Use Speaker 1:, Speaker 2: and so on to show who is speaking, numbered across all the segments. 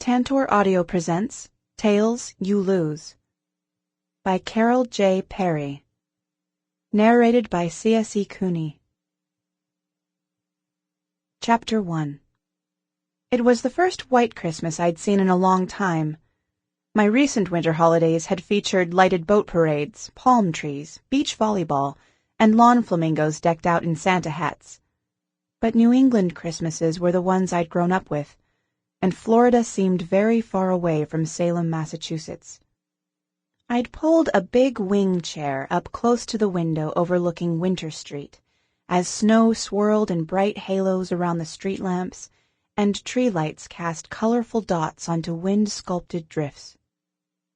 Speaker 1: Tantor Audio presents Tales You Lose by Carol J. Perry. Narrated by C.S.E. Cooney. Chapter 1. It was the first white Christmas I'd seen in a long time. My recent winter holidays had featured lighted boat parades, palm trees, beach volleyball, and lawn flamingos decked out in Santa hats. But New England Christmases were the ones I'd grown up with, and Florida seemed very far away from Salem, Massachusetts. I'd pulled a big wing chair up close to the window overlooking Winter Street, as snow swirled in bright halos around the street lamps, and tree lights cast colorful dots onto wind-sculpted drifts.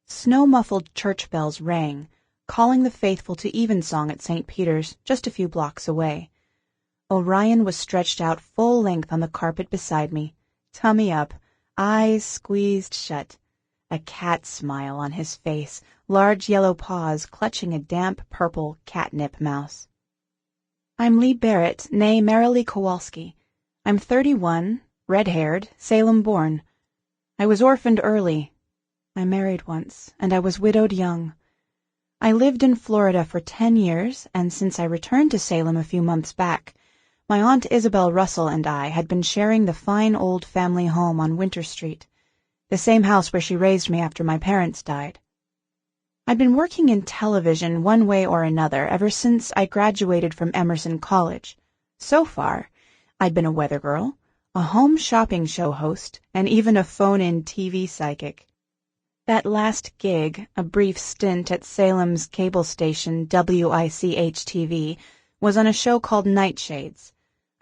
Speaker 1: Snow-muffled church bells rang, calling the faithful to evensong at St. Peter's, just a few blocks away. Orion was stretched out full length on the carpet beside me, tummy up, eyes squeezed shut, a cat smile on his face, large yellow paws clutching a damp purple catnip mouse. I'm Lee Barrett, née Merrily Kowalski. I'm 31, red-haired, Salem-born. I was orphaned early. I married once, and I was widowed young. I lived in Florida for 10 years, and since I returned to Salem a few months back, my Aunt Isabel Russell and I had been sharing the fine old family home on Winter Street, the same house where she raised me after my parents died. I'd been working in television one way or another ever since I graduated from Emerson College. So far, I'd been a weather girl, a home shopping show host, and even a phone-in TV psychic. That last gig, a brief stint at Salem's cable station WICH-TV, was on a show called Nightshades.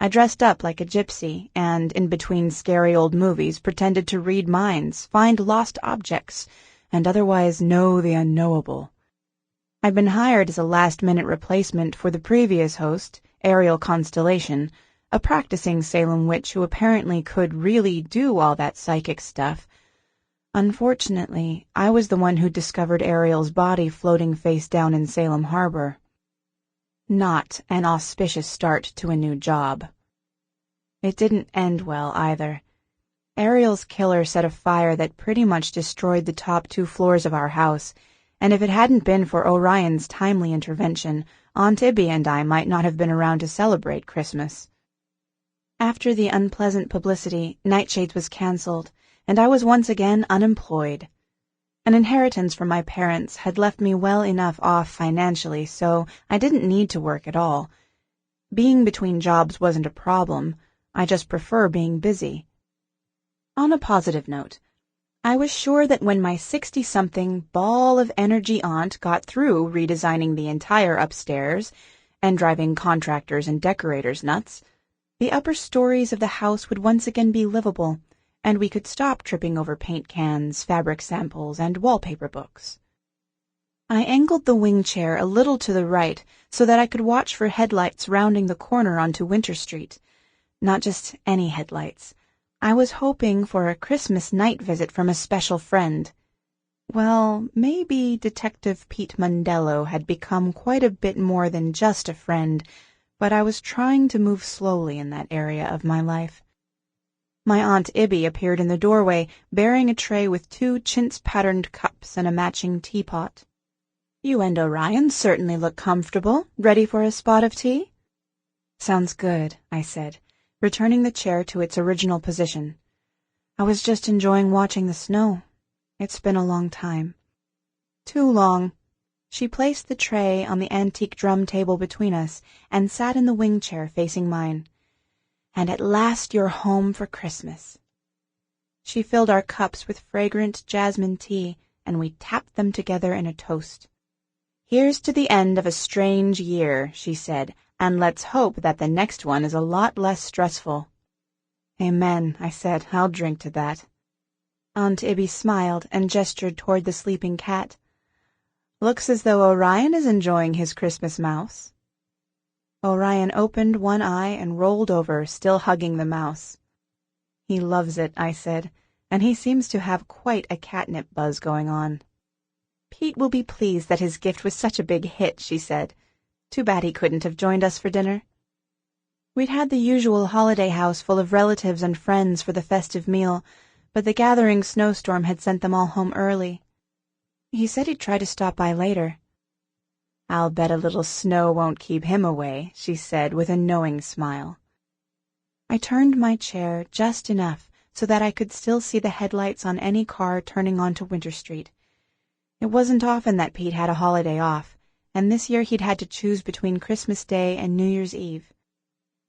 Speaker 1: I dressed up like a gypsy and, in between scary old movies, pretended to read minds, find lost objects, and otherwise know the unknowable. I'd been hired as a last-minute replacement for the previous host, Ariel Constellation, a practicing Salem witch who apparently could really do all that psychic stuff. Unfortunately, I was the one who discovered Ariel's body floating face down in Salem Harbor. Not an auspicious start to a new job. It didn't end well, either. Ariel's killer set a fire that pretty much destroyed the top 2 floors of our house, and if it hadn't been for Orion's timely intervention, Aunt Ibby and I might not have been around to celebrate Christmas. After the unpleasant publicity, Nightshades was canceled, and I was once again unemployed. An inheritance from my parents had left me well enough off financially, so I didn't need to work at all. Being between jobs wasn't a problem. I just prefer being busy. On a positive note, I was sure that when my 60-something ball of energy aunt got through redesigning the entire upstairs and driving contractors and decorators nuts, the upper stories of the house would once again be livable, and we could stop tripping over paint cans, fabric samples, and wallpaper books. I angled the wing chair a little to the right so that I could watch for headlights rounding the corner onto Winter Street. Not just any headlights. I was hoping for a Christmas night visit from a special friend. Well, maybe Detective Pete Mondello had become quite a bit more than just a friend, but I was trying to move slowly in that area of my life. My Aunt Ibby appeared in the doorway, bearing a tray with 2 chintz-patterned cups and a matching teapot. "You and Orion certainly look comfortable. Ready for a spot of tea?" "Sounds good," I said, returning the chair to its original position. I was just enjoying watching the snow. It's been a long time. Too long. She placed the tray on the antique drum table between us and sat in the wing chair facing mine. "And at last you're home for Christmas." She filled our cups with fragrant jasmine tea, and we tapped them together in a toast. "Here's to the end of a strange year," she said, "and let's hope that the next one is a lot less stressful." "Amen," I said. "I'll drink to that." Aunt Ibby smiled and gestured toward the sleeping cat. "Looks as though Orion is enjoying his Christmas mouse." Orion opened one eye and rolled over, still hugging the mouse. "He loves it," I said, "and he seems to have quite a catnip buzz going on." "Pete will be pleased that his gift was such a big hit," she said. "Too bad he couldn't have joined us for dinner." We'd had the usual holiday house full of relatives and friends for the festive meal, but the gathering snowstorm had sent them all home early. He said he'd try to stop by later. "I'll bet a little snow won't keep him away," she said with a knowing smile. I turned my chair just enough so that I could still see the headlights on any car turning onto Winter Street. It wasn't often that Pete had a holiday off, and this year he'd had to choose between Christmas Day and New Year's Eve.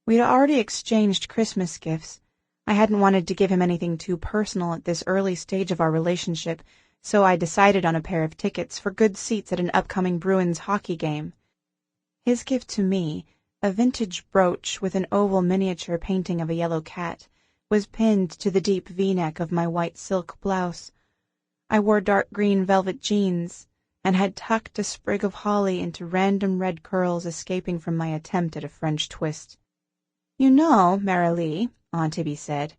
Speaker 1: We'd already exchanged Christmas gifts. I hadn't wanted to give him anything too personal at this early stage of our relationship, so I decided on a pair of tickets for good seats at an upcoming Bruins hockey game. His gift to me, a vintage brooch with an oval miniature painting of a yellow cat, was pinned to the deep V-neck of my white silk blouse. I wore dark green velvet jeans and had tucked a sprig of holly into random red curls escaping from my attempt at a French twist. "You know, Marilee," Aunt Ibby said,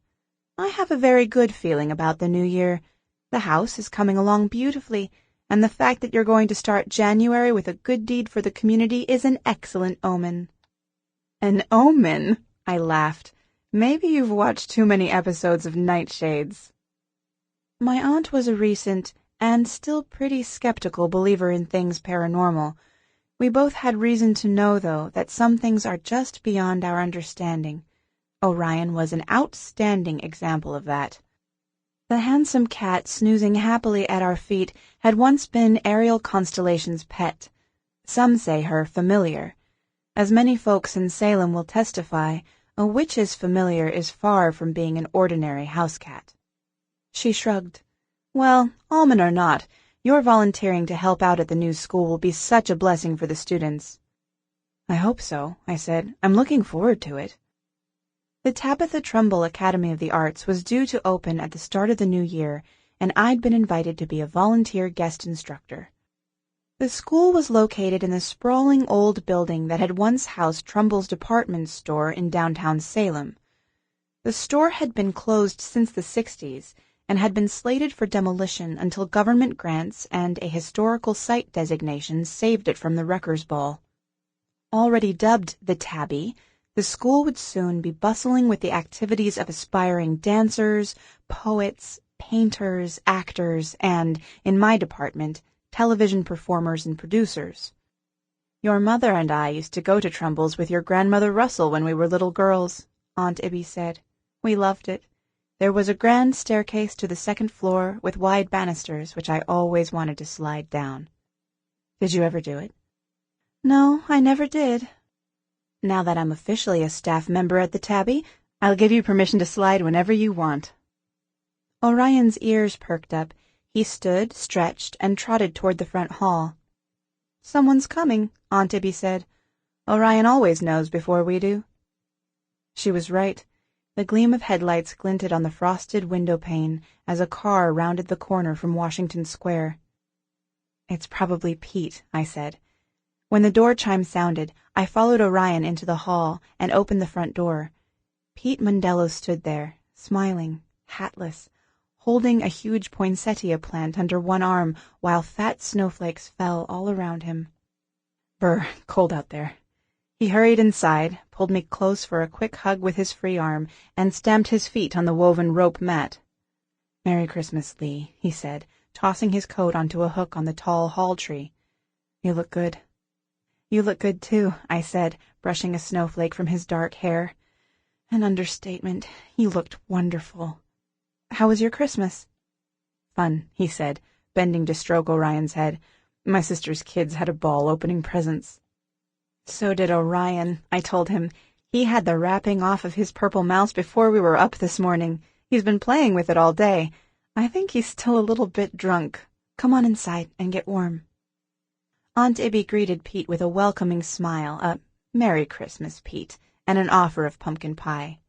Speaker 1: "I have a very good feeling about the new year. The house is coming along beautifully, and the fact that you're going to start January with a good deed for the community is an excellent omen." "An omen?" I laughed. "Maybe you've watched too many episodes of Nightshades." My aunt was a recent, and still pretty skeptical believer in things paranormal. We both had reason to know, though, that some things are just beyond our understanding. Orion was an outstanding example of that. The handsome cat snoozing happily at our feet had once been Ariel Constellation's pet. Some say her familiar. As many folks in Salem will testify, a witch's familiar is far from being an ordinary house cat. She shrugged. "Well, almond or not, your volunteering to help out at the new school will be such a blessing for the students." "I hope so," I said. "I'm looking forward to it." The Tabitha Trumbull Academy of the Arts was due to open at the start of the new year, and I'd been invited to be a volunteer guest instructor. The school was located in the sprawling old building that had once housed Trumbull's department store in downtown Salem. The store had been closed since the 60s, and had been slated for demolition until government grants and a historical site designation saved it from the wrecker's ball. Already dubbed the Tabby, the school would soon be bustling with the activities of aspiring dancers, poets, painters, actors, and, in my department, television performers and producers. "Your mother and I used to go to Trumbull's with your grandmother Russell when we were little girls," Aunt Ibby said. "We loved it. There was a grand staircase to the second floor with wide banisters, which I always wanted to slide down." "Did you ever do it?" "No, I never did. Now that I'm officially a staff member at the Tabby, I'll give you permission to slide whenever you want." Orion's ears perked up. He stood, stretched, and trotted toward the front hall. "Someone's coming," Aunt Ibby said. "Orion always knows before we do." She was right. The gleam of headlights glinted on the frosted window pane as a car rounded the corner from Washington Square. "It's probably Pete," I said. When the door chime sounded, I followed Orion into the hall and opened the front door. Pete Mondello stood there, smiling, hatless, holding a huge poinsettia plant under one arm while fat snowflakes fell all around him. "Brr, cold out there." He hurried inside, pulled me close for a quick hug with his free arm, and stamped his feet on the woven rope mat. "Merry Christmas, Lee," he said, tossing his coat onto a hook on the tall hall tree. "You look good." "You look good, too," I said, brushing a snowflake from his dark hair. An understatement. He looked wonderful. "How was your Christmas?" "Fun," he said, bending to stroke Orion's head. "My sister's kids had a ball opening presents." "So did Orion," I told him. "He had the wrapping off of his purple mouse before we were up this morning. He's been playing with it all day. I think he's still a little bit drunk. Come on inside and get warm." Aunt Ibby greeted Pete with a welcoming smile, a "Merry Christmas, Pete," and an offer of pumpkin pie.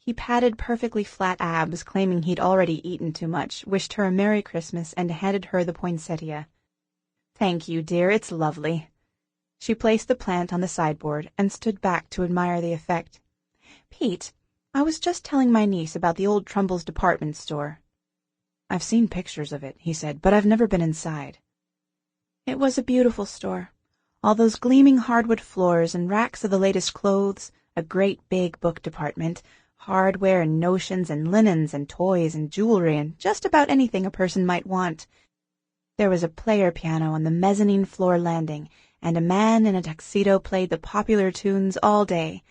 Speaker 1: He patted perfectly flat abs, claiming he'd already eaten too much, wished her a Merry Christmas, and handed her the poinsettia. "Thank you, dear, it's lovely." She placed the plant on the sideboard and stood back to admire the effect. "Pete, I was just telling my niece about the old Trumbull's department store." "I've seen pictures of it," he said, "but I've never been inside." It was a beautiful store. All those gleaming hardwood floors and racks of the latest clothes, a great big book department, Hardware and notions and linens and toys and jewelry and just about anything a person might want. There was a player piano on the mezzanine floor landing, and a man in a tuxedo played the popular tunes all day.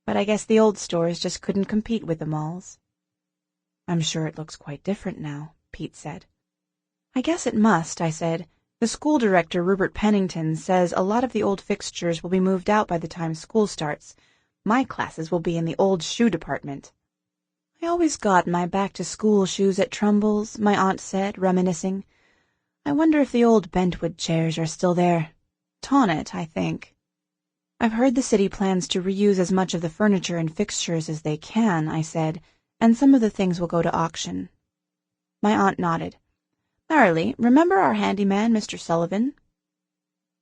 Speaker 1: But I guess the old stores just couldn't compete with the malls. "I'm sure it looks quite different now," Pete said. "I guess it must," I said. "The school director, Rupert Pennington, says a lot of the old fixtures will be moved out by the time school starts. My classes will be in the old shoe department." "I always got my back-to-school shoes at Trumbull's," my aunt said, reminiscing. "I wonder if the old bentwood chairs are still there. Tonnet, I think." "I've heard the city plans to reuse as much of the furniture and fixtures as they can," I said, "and some of the things will go to auction." My aunt nodded. "Marilee, remember our handyman, Mr. Sullivan?"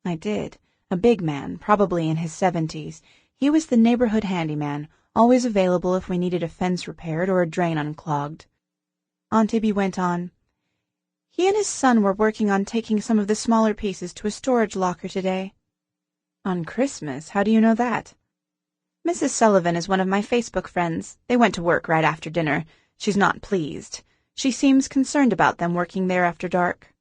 Speaker 1: I did. A big man, probably in his 70s. He was the neighborhood handyman, always available if we needed a fence repaired or a drain unclogged. Aunt Ibby went on. "He and his son were working on taking some of the smaller pieces to a storage locker today." "On Christmas? How do you know that?" "Mrs. Sullivan is one of my Facebook friends. They went to work right after dinner. She's not pleased. She seems concerned about them working there after dark."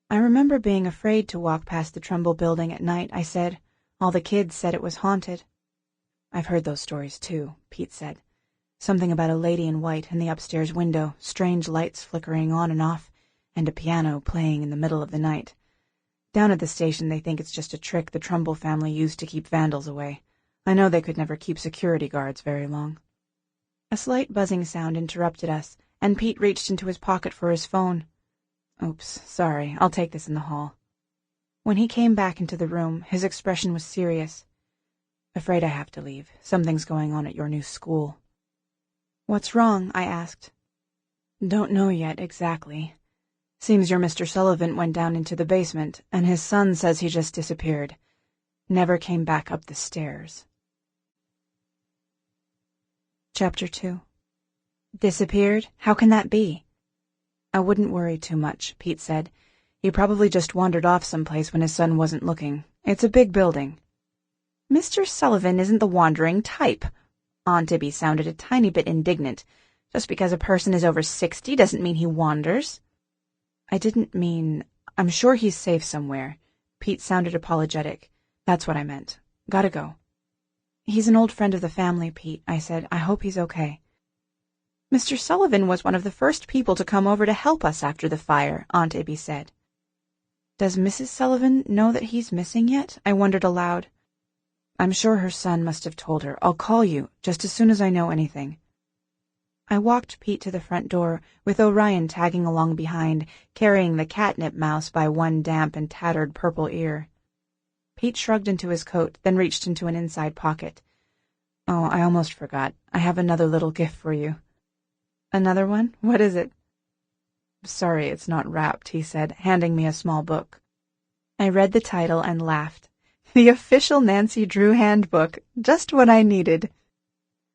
Speaker 1: "I remember being afraid to walk past the Trumbull building at night," I said. "All the kids said it was haunted." "I've heard those stories, too," Pete said. "Something about a lady in white in the upstairs window, strange lights flickering on and off, and a piano playing in the middle of the night. Down at the station they think it's just a trick the Trumbull family used to keep vandals away. I know they could never keep security guards very long." A slight buzzing sound interrupted us, and Pete reached into his pocket for his phone. "Oops, sorry, I'll take this in the hall." When he came back into the room, his expression was serious. "Afraid I have to leave. Something's going on at your new school." "What's wrong?" I asked. "Don't know yet, exactly. Seems your Mr. Sullivan went down into the basement, and his son says he just disappeared. Never came back up the stairs." Chapter 2. "Disappeared? How can that be?" "I wouldn't worry too much," Pete said. "He probably just wandered off someplace when his son wasn't looking. It's a big building." "Mr. Sullivan isn't the wandering type." Aunt Ibby sounded a tiny bit indignant. "Just because a person is over 60 doesn't mean he wanders." "I didn't mean... I'm sure he's safe somewhere." Pete sounded apologetic. "That's what I meant. Gotta go." "He's an old friend of the family, Pete," I said. "I hope he's okay." "Mr. Sullivan was one of the first people to come over to help us after the fire," Aunt Ibby said. "Does Mrs. Sullivan know that he's missing yet?" I wondered aloud. "I'm sure her son must have told her. I'll call you, just as soon as I know anything." I walked Pete to the front door, with Orion tagging along behind, carrying the catnip mouse by one damp and tattered purple ear. Pete shrugged into his coat, then reached into an inside pocket. "Oh, I almost forgot. I have another little gift for you." "Another one? What is it?" "Sorry it's not wrapped," he said, handing me a small book. I read the title and laughed. "The official Nancy Drew handbook. Just what I needed."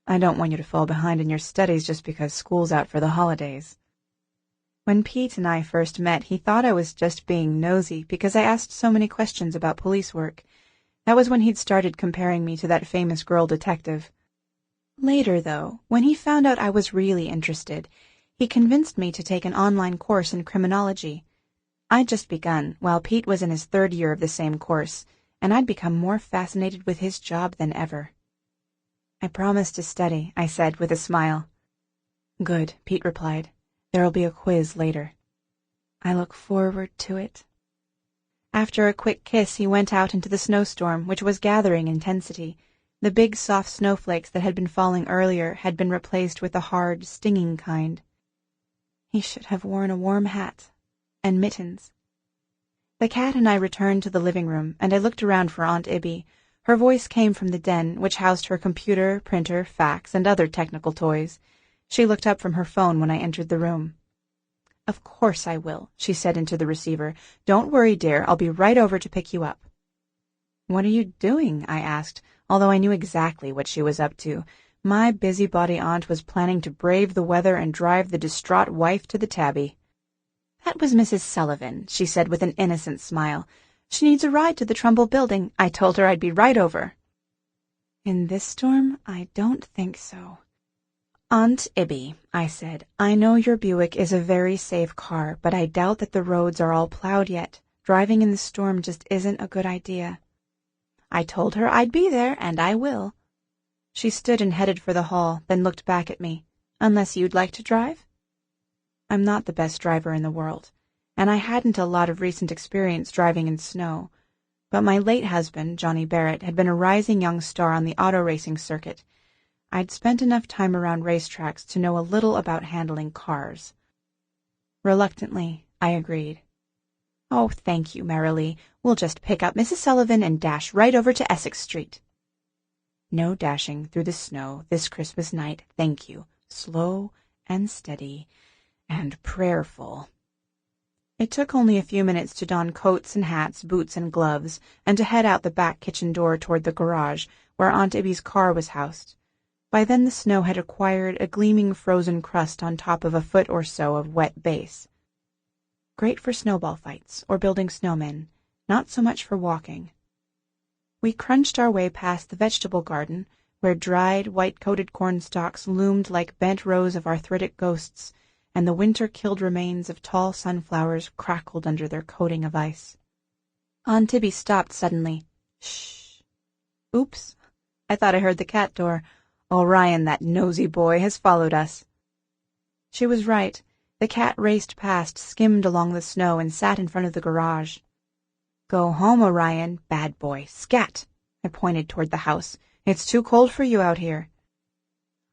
Speaker 1: "I don't want you to fall behind in your studies just because school's out for the holidays." When Pete and I first met, he thought I was just being nosy because I asked so many questions about police work. That was when he'd started comparing me to that famous girl detective. Later, though, when he found out I was really interested, he convinced me to take an online course in criminology. I'd just begun, while Pete was in his 3rd year of the same course, and I'd become more fascinated with his job than ever. "I promise to study," I said with a smile. "Good," Pete replied. "There'll be a quiz later." "I look forward to it." After a quick kiss, he went out into the snowstorm, which was gathering intensity. The big, soft snowflakes that had been falling earlier had been replaced with the hard, stinging kind. He should have worn a warm hat and mittens. The cat and I returned to the living room, and I looked around for Aunt Ibby. Her voice came from the den, which housed her computer, printer, fax, and other technical toys. She looked up from her phone when I entered the room. "Of course I will," she said into the receiver. "Don't worry, dear. I'll be right over to pick you up." "What are you doing?" I asked, although I knew exactly what she was up to. My busybody aunt was planning to brave the weather and drive the distraught wife to the Tabby. "That was Mrs. Sullivan," she said with an innocent smile. "She needs a ride to the Trumbull building. I told her I'd be right over." "In this storm, I don't think so." Aunt Ibby, I said, I know your Buick is a very safe car, but I doubt that the roads are all plowed yet. Driving in the storm just isn't a good idea. I told her I'd be there, and I will. She stood and headed for the hall, then looked back at me. Unless you'd like to drive? I'm not the best driver in the world, and I hadn't a lot of recent experience driving in snow, but my late husband, Johnny Barrett, had been a rising young star on the auto racing circuit. I'd spent enough time around racetracks to know a little about handling cars. Reluctantly, I agreed. Oh, thank you, Merrily. We'll just pick up Mrs. Sullivan and dash right over to Essex Street. No dashing through the snow this Christmas night, thank you. Slow and steady and prayerful. It took only a few minutes to don coats and hats, boots and gloves, and to head out the back kitchen door toward the garage, where Aunt Ibby's car was housed. By then the snow had acquired a gleaming frozen crust on top of a foot or so of wet base. Great for snowball fights or building snowmen, not so much for walking. We crunched our way past the vegetable garden, where dried, white-coated corn stalks loomed like bent rows of arthritic ghosts, and the winter-killed remains of tall sunflowers crackled under their coating of ice. Aunt Tibby stopped suddenly. Shh. Oops. I thought I heard the cat door. Orion, that nosy boy, has followed us. She was right. The cat raced past, skimmed along the snow, and sat in front of the garage. Go home, Orion, bad boy. Scat! I pointed toward the house. It's too cold for you out here.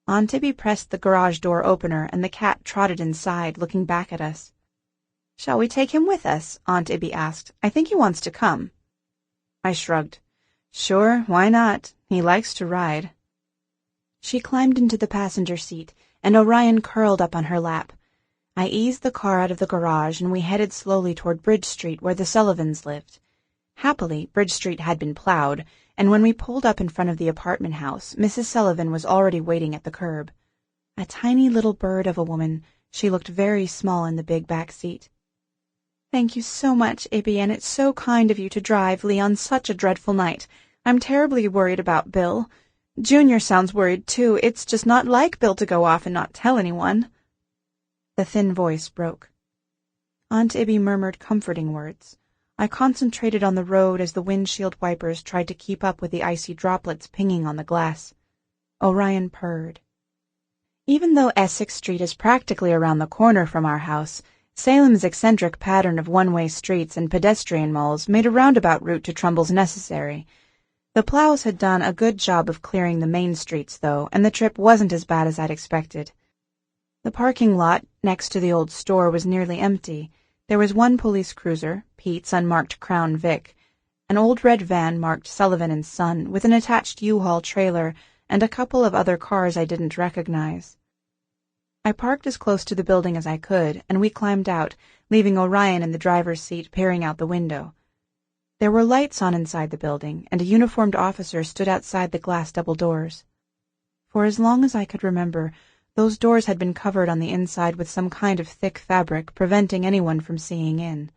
Speaker 1: Aunt Tibby pressed the garage door opener, and the cat trotted inside, looking back at us. Shall we take him with us? Aunt Ibby asked. I think he wants to come. I shrugged. Sure, why not? He likes to ride. She climbed into the passenger seat, and Orion curled up on her lap. I eased the car out of the garage, and we headed slowly toward Bridge Street, where the Sullivans lived. Happily, Bridge Street had been plowed, and when we pulled up in front of the apartment house, Mrs. Sullivan was already waiting at the curb. A tiny little bird of a woman, she looked very small in the big back seat. Thank you so much, Ibby, and it's so kind of you to drive Lee on such a dreadful night. I'm terribly worried about Bill. Junior sounds worried, too. It's just not like Bill to go off and not tell anyone. The thin voice broke. Aunt Ibby murmured comforting words. I concentrated on the road as the windshield wipers tried to keep up with the icy droplets pinging on the glass. Orion purred. Even though Essex Street is practically around the corner from our house, Salem's eccentric pattern of one-way streets and pedestrian malls made a roundabout route to Trumbull's necessary. The plows had done a good job of clearing the main streets, though, and the trip wasn't as bad as I'd expected. The parking lot next to the old store was nearly empty. There was one police cruiser, Pete's unmarked Crown Vic, an old red van marked Sullivan and Son, with an attached U-Haul trailer, and a couple of other cars I didn't recognize. I parked as close to the building as I could, and we climbed out, leaving Orion in the driver's seat peering out the window. There were lights on inside the building, and a uniformed officer stood outside the glass double doors. For as long as I could remember, those doors had been covered on the inside with some kind of thick fabric, preventing anyone from seeing in.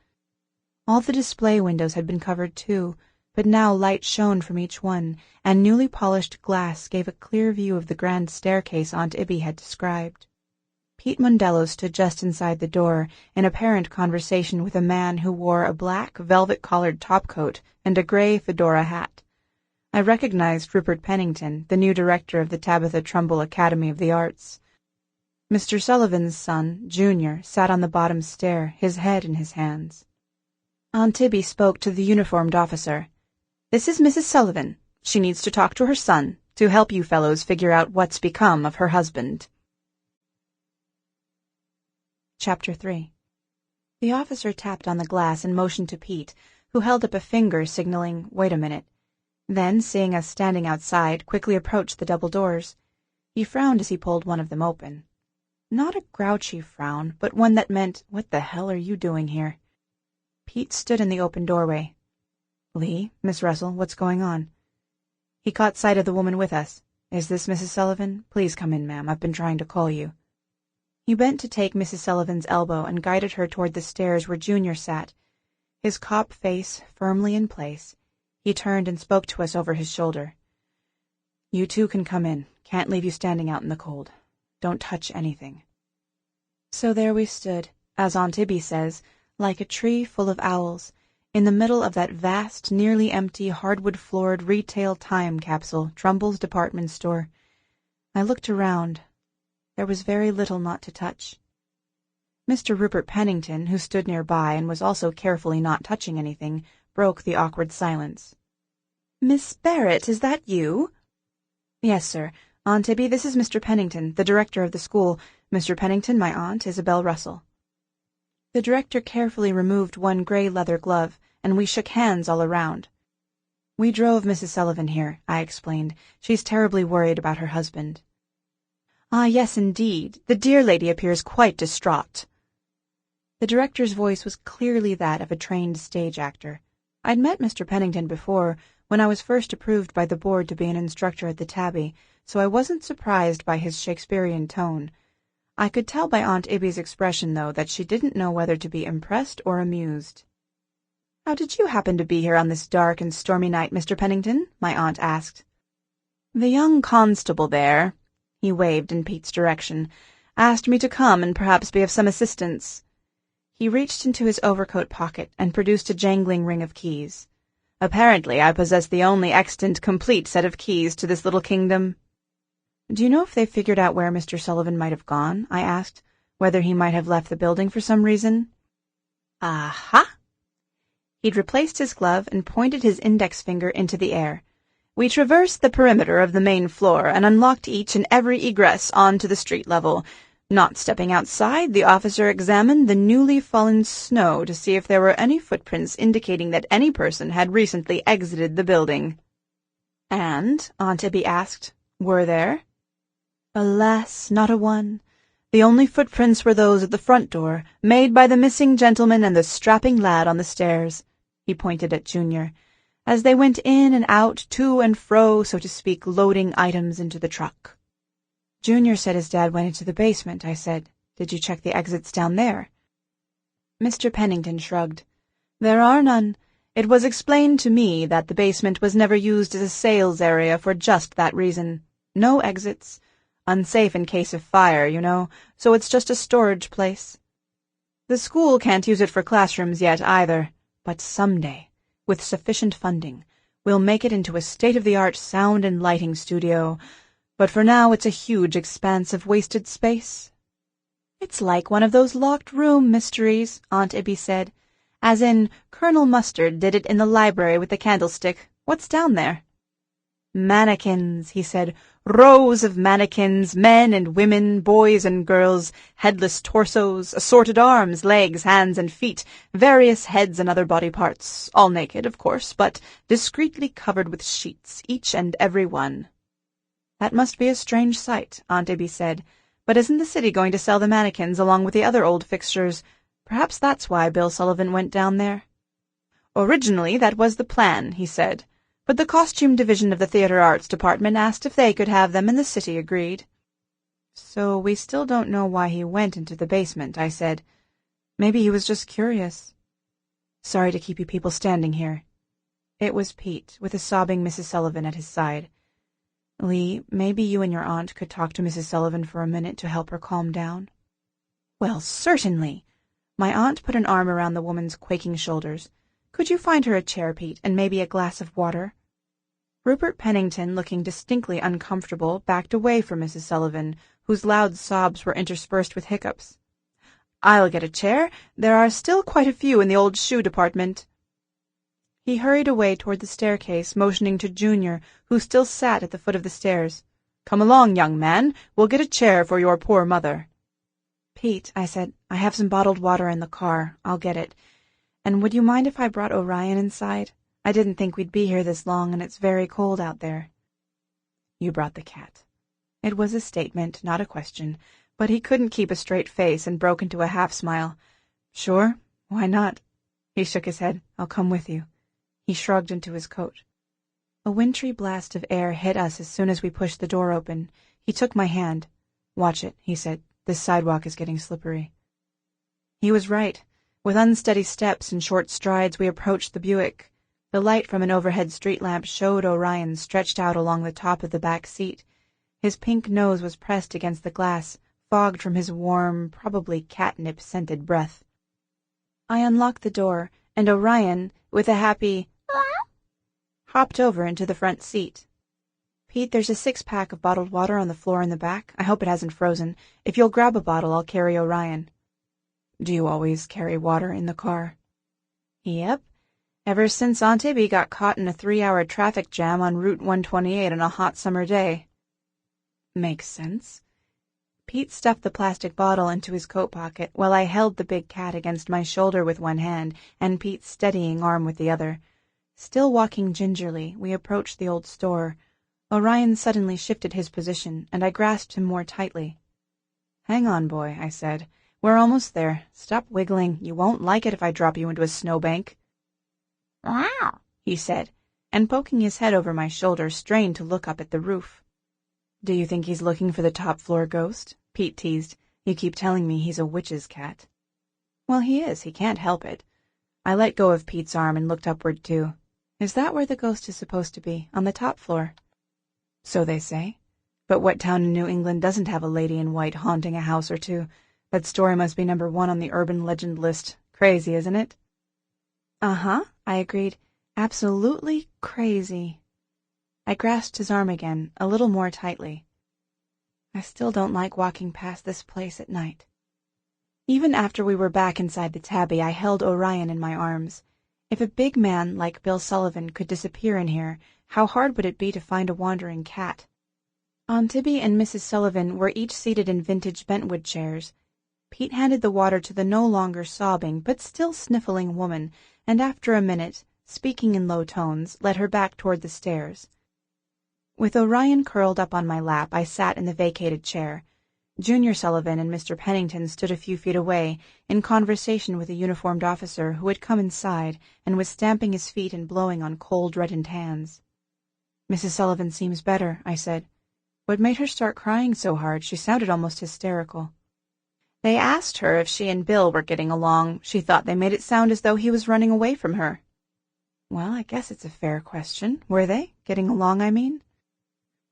Speaker 1: All the display windows had been covered too, but now light shone from each one, and newly polished glass gave a clear view of the grand staircase Aunt Ibby had described. Pete Mondello stood just inside the door, in apparent conversation with a man who wore a black, velvet-collared topcoat and a gray fedora hat. I recognized Rupert Pennington, the new director of the Tabitha Trumbull Academy of the Arts. Mr. Sullivan's son, Junior, sat on the bottom stair, his head in his hands. Aunt Ibby spoke to the uniformed officer. This is Mrs. Sullivan. She needs to talk to her son, to help you fellows figure out what's become of her husband. Chapter 3. The officer tapped on the glass and motioned to Pete, who held up a finger signaling, wait a minute. Then, seeing us standing outside, quickly approached the double doors. He frowned as he pulled one of them open. Not a grouchy frown, but one that meant, what the hell are you doing here? Pete stood in the open doorway. Lee, Miss Russell, what's going on? He caught sight of the woman with us. Is this Mrs. Sullivan? Please come in, ma'am. I've been trying to call you. He bent to take Mrs. Sullivan's elbow and guided her toward the stairs where Junior sat. His cop face firmly in place, he turned and spoke to us over his shoulder. You two can come in. Can't leave you standing out in the cold. Don't touch anything. So there we stood, as Aunt Ibby says, like a tree full of owls, in the middle of that vast, nearly empty, hardwood-floored retail time capsule, Trumbull's department store. I looked around. There was very little not to touch. Mr. Rupert Pennington, who stood nearby and was also carefully not touching anything, broke the awkward silence. "Miss Barrett, is that you?" "Yes, sir. Aunt Ibby, this is Mr. Pennington, the director of the school. Mr. Pennington, my aunt, Isabel Russell." The director carefully removed one gray leather glove, and we shook hands all around. "We drove Mrs. Sullivan here," I explained. "She's terribly worried about her husband." "Ah, yes, indeed. The dear lady appears quite distraught." The director's voice was clearly that of a trained stage actor. I'd met Mr. Pennington before, when I was first approved by the board to be an instructor at the Tabby, so I wasn't surprised by his Shakespearean tone. I could tell by Aunt Ibby's expression, though, that she didn't know whether to be impressed or amused. "How did you happen to be here on this dark and stormy night, Mr. Pennington?" my aunt asked. "The young constable there," he waved in Pete's direction, "asked me to come and perhaps be of some assistance." He reached into his overcoat pocket and produced a jangling ring of keys. "Apparently I possess the only extant complete set of keys to this little kingdom." "Do you know if they figured out where Mr. Sullivan might have gone?" I asked. "Whether he might have left the building for some reason?" "Aha!" He'd replaced his glove and pointed his index finger into the air. "We traversed the perimeter of the main floor and unlocked each and every egress onto the street level. Not stepping outside, the officer examined the newly fallen snow to see if there were any footprints indicating that any person had recently exited the building." "And," Aunt Ibby asked, "were there?" "Alas, not a one. The only footprints were those at the front door, made by the missing gentleman and the strapping lad on the stairs," he pointed at Junior, "as they went in and out, to and fro, so to speak, loading items into the truck." "Junior said his dad went into the basement," I said. "Did you check the exits down there?" Mr. Pennington shrugged. "There are none. It was explained to me that the basement was never used as a sales area for just that reason. No exits. Unsafe in case of fire, you know, so it's just a storage place. The school can't use it for classrooms yet either, but someday, with sufficient funding, we'll make it into a state-of-the-art sound and lighting studio, but for now it's a huge expanse of wasted space." "It's like one of those locked room mysteries," Aunt Ibby said, "as in Colonel Mustard did it in the library with the candlestick. What's down there?" "Mannequins," he said. "Rows of mannequins, men and women, boys and girls, headless torsos, assorted arms, legs, hands, and feet, various heads and other body parts, all naked, of course, but discreetly covered with sheets, each and every one." "That must be a strange sight," Aunt Ibby said. "But isn't the city going to sell the mannequins along with the other old fixtures? Perhaps that's why Bill Sullivan went down there." "Originally that was the plan," he said. "But the costume division of the theater arts department asked if they could have them, and the city agreed." "So we still don't know why he went into the basement," I said. "Maybe he was just curious." "Sorry to keep you people standing here." It was Pete, with a sobbing Mrs. Sullivan at his side. "Lee, maybe you and your aunt could talk to Mrs. Sullivan for a minute to help her calm down." "Well, certainly." My aunt put an arm around the woman's quaking shoulders. "Could you find her a chair, Pete, and maybe a glass of water?" Rupert Pennington, looking distinctly uncomfortable, backed away from Mrs. Sullivan, whose loud sobs were interspersed with hiccups. "I'll get a chair. There are still quite a few in the old shoe department." He hurried away toward the staircase, motioning to Junior, who still sat at the foot of the stairs. "Come along, young man. We'll get a chair for your poor mother." "Pete," I said, "I have some bottled water in the car. I'll get it. And would you mind if I brought Orion inside? I didn't think we'd be here this long, and it's very cold out there." "You brought the cat." It was a statement, not a question, but he couldn't keep a straight face and broke into a half-smile. "Sure, why not?" He shook his head. "I'll come with you." He shrugged into his coat. A wintry blast of air hit us as soon as we pushed the door open. He took my hand. "Watch it," he said. "This sidewalk is getting slippery." He was right. With unsteady steps and short strides, we approached the Buick. The light from an overhead street lamp showed Orion stretched out along the top of the back seat. His pink nose was pressed against the glass, fogged from his warm, probably catnip-scented breath. I unlocked the door, and Orion, with a happy hopped over into the front seat. Pete, there's a 6-pack of bottled water on the floor in the back. I hope it hasn't frozen. If you'll grab a bottle, I'll carry Orion. Do you always carry water in the car? Yep. Ever since Aunt Ibby got caught in a 3-hour traffic jam on Route 128 on a hot summer day. Makes sense. Pete stuffed the plastic bottle into his coat pocket while I held the big cat against my shoulder with one hand and Pete's steadying arm with the other. Still walking gingerly, we approached the old store. Orion suddenly shifted his position, and I grasped him more tightly. Hang on, boy, I said. We're almost there. Stop wiggling. You won't like it if I drop you into a snowbank. Wow, he said, and poking his head over my shoulder, strained to look up at the roof. Do you think he's looking for the top-floor ghost? Pete teased. You keep telling me he's a witch's cat. Well, he is. He can't help it. I let go of Pete's arm and looked upward, too. Is that where the ghost is supposed to be, on the top floor? So they say. But what town in New England doesn't have a lady in white haunting a house or two? That story must be number 1 on the urban legend list. Crazy, isn't it? Uh-huh, I agreed. Absolutely crazy. I grasped his arm again, a little more tightly. I still don't like walking past this place at night. Even after we were back inside the Tabby, I held Orion in my arms. If a big man like Bill Sullivan could disappear in here, how hard would it be to find a wandering cat? Aunt Ibby and Mrs. Sullivan were each seated in vintage bentwood chairs. Pete handed the water to the no longer sobbing but still sniffling woman, and after a minute, speaking in low tones, led her back toward the stairs. With Orion curled up on my lap, I sat in the vacated chair. Junior Sullivan and Mr. Pennington stood a few feet away, in conversation with a uniformed officer who had come inside and was stamping his feet and blowing on cold, reddened hands. Mrs. Sullivan seems better, I said. What made her start crying so hard? She sounded almost hysterical. They asked her if she and Bill were getting along. She thought they made it sound as though he was running away from her. Well, I guess it's a fair question. Were they? Getting along, I mean?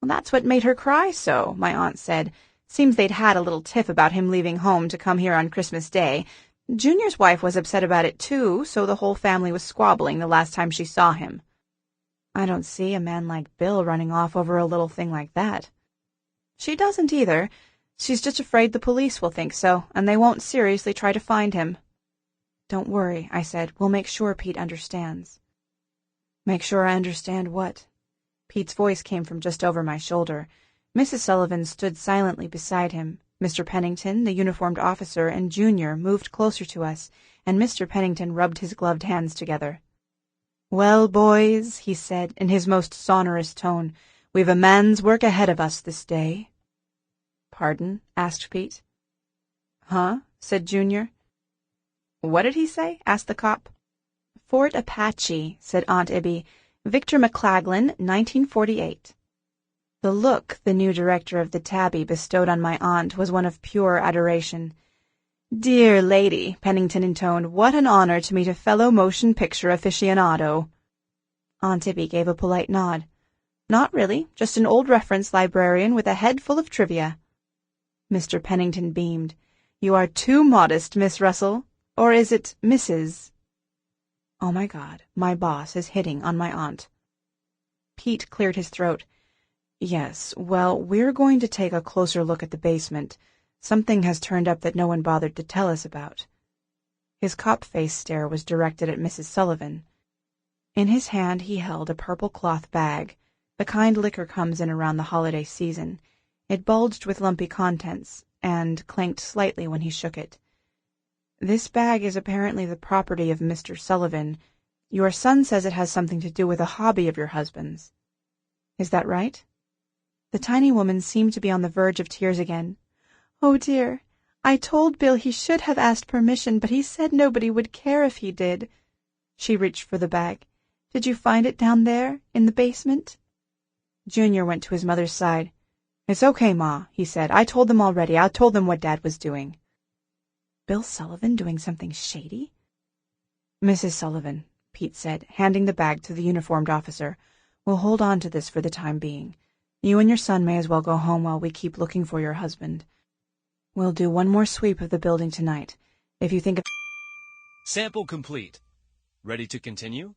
Speaker 1: Well, that's what made her cry so, my aunt said. Seems they'd had a little tiff about him leaving home to come here on Christmas Day. Junior's wife was upset about it, too, so the whole family was squabbling the last time she saw him. I don't see a man like Bill running off over a little thing like that. She doesn't either. She's just afraid the police will think so, and they won't seriously try to find him. Don't worry, I said. We'll make sure Pete understands. Make sure I understand what? Pete's voice came from just over my shoulder. Mrs. Sullivan stood silently beside him. Mr. Pennington, the uniformed officer, and Junior moved closer to us, and Mr. Pennington rubbed his gloved hands together. Well, boys, he said, in his most sonorous tone, we've a man's work ahead of us this day. Pardon? Asked Pete. Huh? Said Junior. What did he say? Asked the cop. Fort Apache, said Aunt Ibby. Victor McClaglen, 1948. The look the new director of the Tabby bestowed on my aunt was one of pure adoration. Dear lady, Pennington intoned, what an honor to meet a fellow motion picture aficionado. Aunt Ibby gave a polite nod. Not really, just an old reference librarian with a head full of trivia. Mr. Pennington beamed. You are too modest, Miss Russell. Or is it Mrs.? Oh, my God, my boss is hitting on my aunt. Pete cleared his throat. Yes, well, we're going to take a closer look at the basement. Something has turned up that no one bothered to tell us about. His cop-face stare was directed at Mrs. Sullivan. In his hand he held a purple cloth bag, the kind liquor comes in around the holiday season. It bulged with lumpy contents, and clanked slightly when he shook it. This bag is apparently the property of Mr. Sullivan. Your son says it has something to do with a hobby of your husband's. Is that right? The tiny woman seemed to be on the verge of tears again. Oh, dear, I told Bill he should have asked permission, but he said nobody would care if he did. She reached for the bag. Did you find it down there, in the basement? Junior went to his mother's side. It's okay, Ma, he said. I told them already. I told them what Dad was doing. Bill Sullivan doing something shady? Mrs. Sullivan, Pete said, handing the bag to the uniformed officer. We'll hold on to this for the time being. You and your son may as well go home while we keep looking for your husband. We'll do one more sweep of the building tonight. If you think of...
Speaker 2: Sample complete. Ready to continue?